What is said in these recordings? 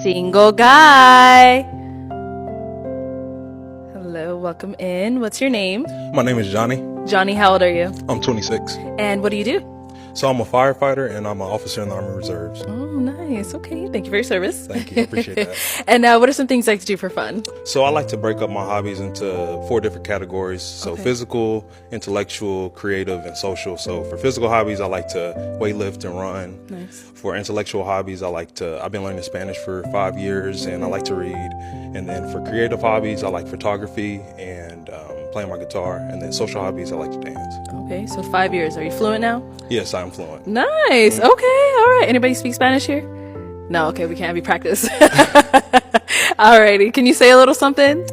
single guy. Hello, welcome in. What's your name? My name is Johnny. Johnny, how old are you? I'm 26. And what do you do? So I'm a firefighter and I'm an officer in the Army Reserves. Oh, nice. Okay, thank you for your service. Thank you. I appreciate that. And what are some things you like to do for fun? So I like to break up my hobbies into 4 different categories. So physical, intellectual, creative, and social. So for physical hobbies, I like to weightlift and run. Nice. For intellectual hobbies, I've been learning Spanish for 5 years and I like to read. And then for creative hobbies, I like photography and playing my guitar. And then social hobbies, I like to dance. Okay, so 5 years. Are you fluent now? Yes, I'm fluent. Nice. Okay, all right. Anybody speak Spanish here? No, okay, we can't have you practice. Alrighty, can you say a little something?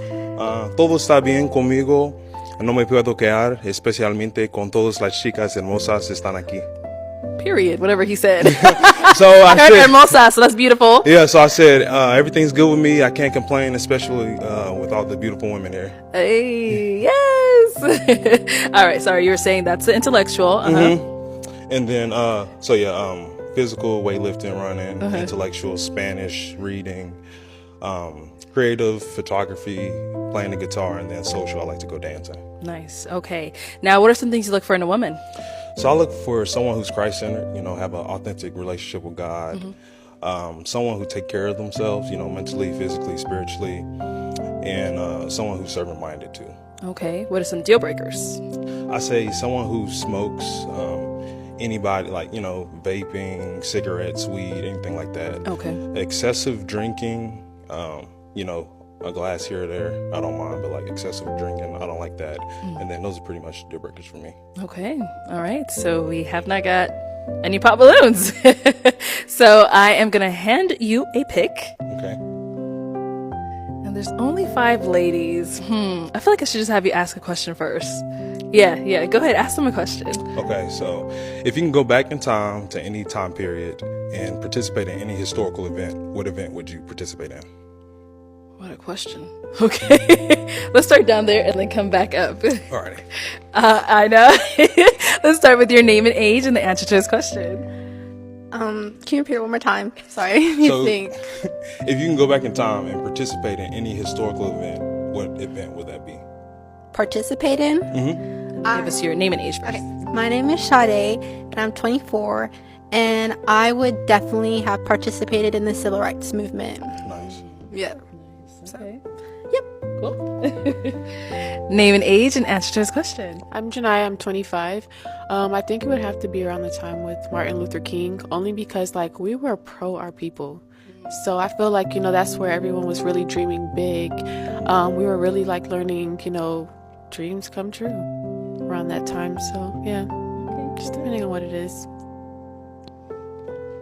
Todo está bien conmigo. No me puedo quedar, especialmente con todas las chicas hermosas que están aquí. Period, whatever he said. So I I heard said, hermosa, so that's beautiful. yeah, so I said, everything's good with me. I can't complain, especially with all the beautiful women here. Hey, yes. All right, sorry, you were saying that's the intellectual. And then, physical, weightlifting, running, intellectual, Spanish, reading, creative, photography, playing the guitar, and then social, I like to go dancing. Nice, okay. Now, what are some things you look for in a woman? So I look for someone who's Christ-centered, have an authentic relationship with God, someone who take care of themselves, mentally, physically, spiritually, and someone who's servant-minded too. Okay, what are some deal breakers? I say someone who smokes, anybody like, vaping, cigarettes, weed, anything like that. Okay. Excessive drinking, a glass here or there, I don't mind, but like excessive drinking, I don't like that. And then those are pretty much deal breakers for me. Okay, all right. So we have not got any pop balloons. So I am going to hand you a pick. Okay. And there's only 5 ladies. I feel like I should just have you ask a question first. Yeah, go ahead, ask them a question. Okay, so if you can go back in time to any time period and participate in any historical event, what event would you participate in? What a question. Okay, let's start down there and then come back up. Alrighty. I know. Let's start with your name and age and the answer to this question. Can you repeat it one more time? Sorry, let me So, think. if you can go back in time and participate in any historical event, what event would that be? Participate in? Give us your name and age first. Okay. My name is Sade, and I'm 24, and I would definitely have participated in the civil rights movement. Nice. Yeah. Okay. Yep. Cool. Name and age and answer to this question. I'm Janaya, I'm 25. I think it would have to be around the time with Martin Luther King, only because we were pro our people. So I feel like, that's where everyone was really dreaming big. We were really learning, dreams come true around that time. So yeah, just depending on what it is.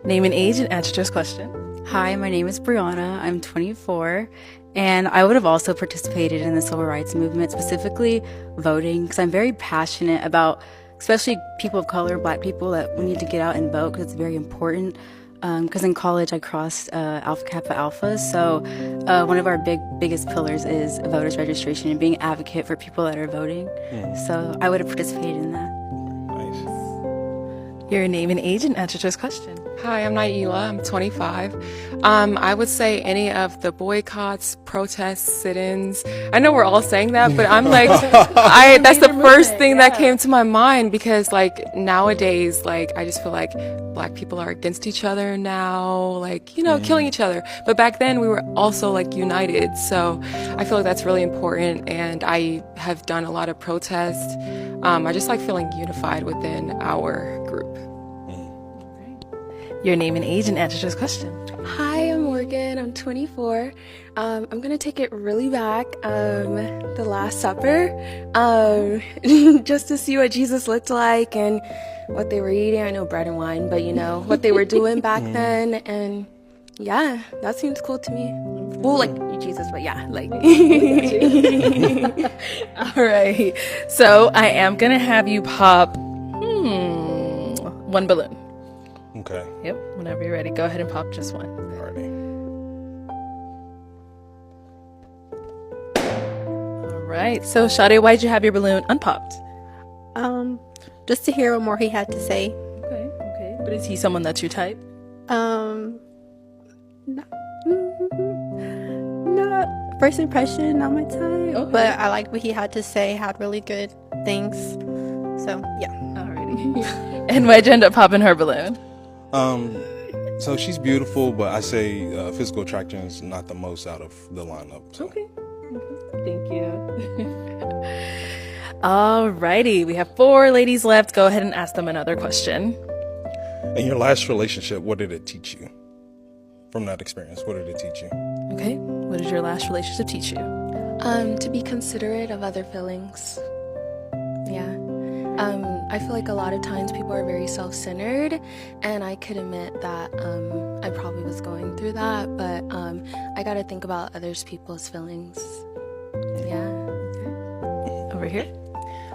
Name and age and answer to this question. Hi, my name is Brianna. I'm 24, and I would have also participated in the civil rights movement, specifically voting, because I'm very passionate about, especially people of color, Black people, that we need to get out and vote because it's very important. Because in college I crossed Alpha Kappa Alpha, so one of our biggest pillars is voters registration and being an advocate for people that are voting. So I would have participated in that. Nice. Your name and age and answer to this question. Hi, I'm Naila. I'm 25. I would say any of the boycotts, protests, sit-ins. I know we're all saying that, but I'm that's the first thing that came to my mind because nowadays, I just feel like Black people are against each other now, killing each other. But back then we were also united. So I feel like that's really important. And I have done a lot of protests. I just like feeling unified within our group. Your name and age and answer to this question. Hi, I'm Morgan. I'm 24. I'm gonna take it really back. The Last Supper, just to see what Jesus looked like and what they were eating. I know bread and wine, but what they were doing back then, and yeah, that seems cool to me. Well, Jesus, but yeah, All right. So I am gonna have you pop 1 balloon. Okay. Yep. Whenever you're ready, go ahead and pop just one. Alrighty. All right. So Sade, why'd you have your balloon unpopped? Just to hear what more he had to say. Okay. But is he someone that's your type? No, first impression, not my type. Okay. But I like what he had to say, had really good things. So, yeah. Alrighty. And why'd you end up popping her balloon? So she's beautiful, but I say physical attraction is not the most out of the lineup. So. Okay. Thank you. Alrighty, we have 4 ladies left. Go ahead and ask them another question. In your last relationship, what did it teach you? From that experience, what did it teach you? Okay, what did your last relationship teach you? To be considerate of other feelings. Yeah. I feel like a lot of times people are very self-centered, and I could admit that I probably was going through that, but I gotta think about others people's feelings. Yeah. Over here.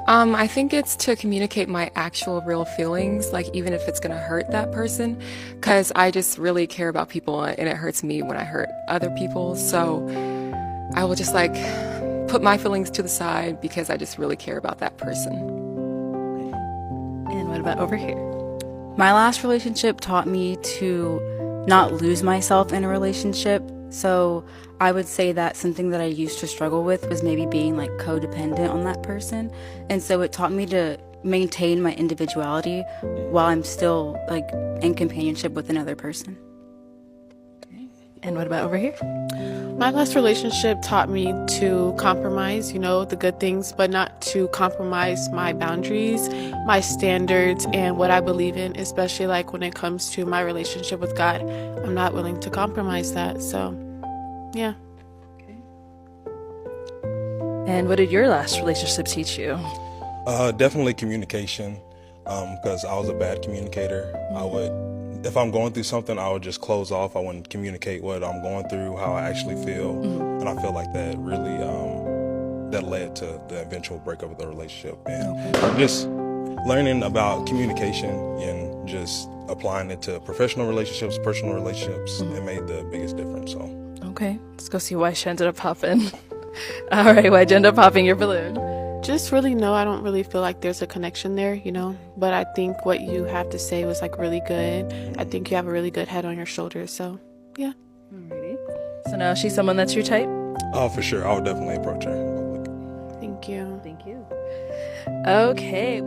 I think it's to communicate my actual real feelings, like even if it's gonna hurt that person, because I just really care about people and it hurts me when I hurt other people. So I will just like put my feelings to the side because I just really care about that person. And what about over here? My last relationship taught me to not lose myself in a relationship. So I would say that something that I used to struggle with was maybe being like codependent on that person. And so it taught me to maintain my individuality while I'm still like in companionship with another person. And what about over here? My last relationship taught me to compromise, the good things, but not to compromise my boundaries, my standards, and what I believe in, especially like when it comes to my relationship with God. I'm not willing to compromise that. So, yeah. And what did your last relationship teach you? Definitely communication, because I was a bad communicator. If I'm going through something, I would just close off. I wouldn't communicate what I'm going through, how I actually feel. And I feel like that really, that led to the eventual breakup of the relationship. And just learning about communication and just applying it to professional relationships, personal relationships, it made the biggest difference. So. Okay, let's go see why she ended up popping. All right, why'd you end up popping your balloon? Just really I don't really feel like there's a connection there, but I think what you have to say was like really good. I think you have a really good head on your shoulders. So, yeah. Alrighty. So now she's someone that's your type? Oh, for sure. I would definitely approach her in public. Thank you. Thank you. Okay.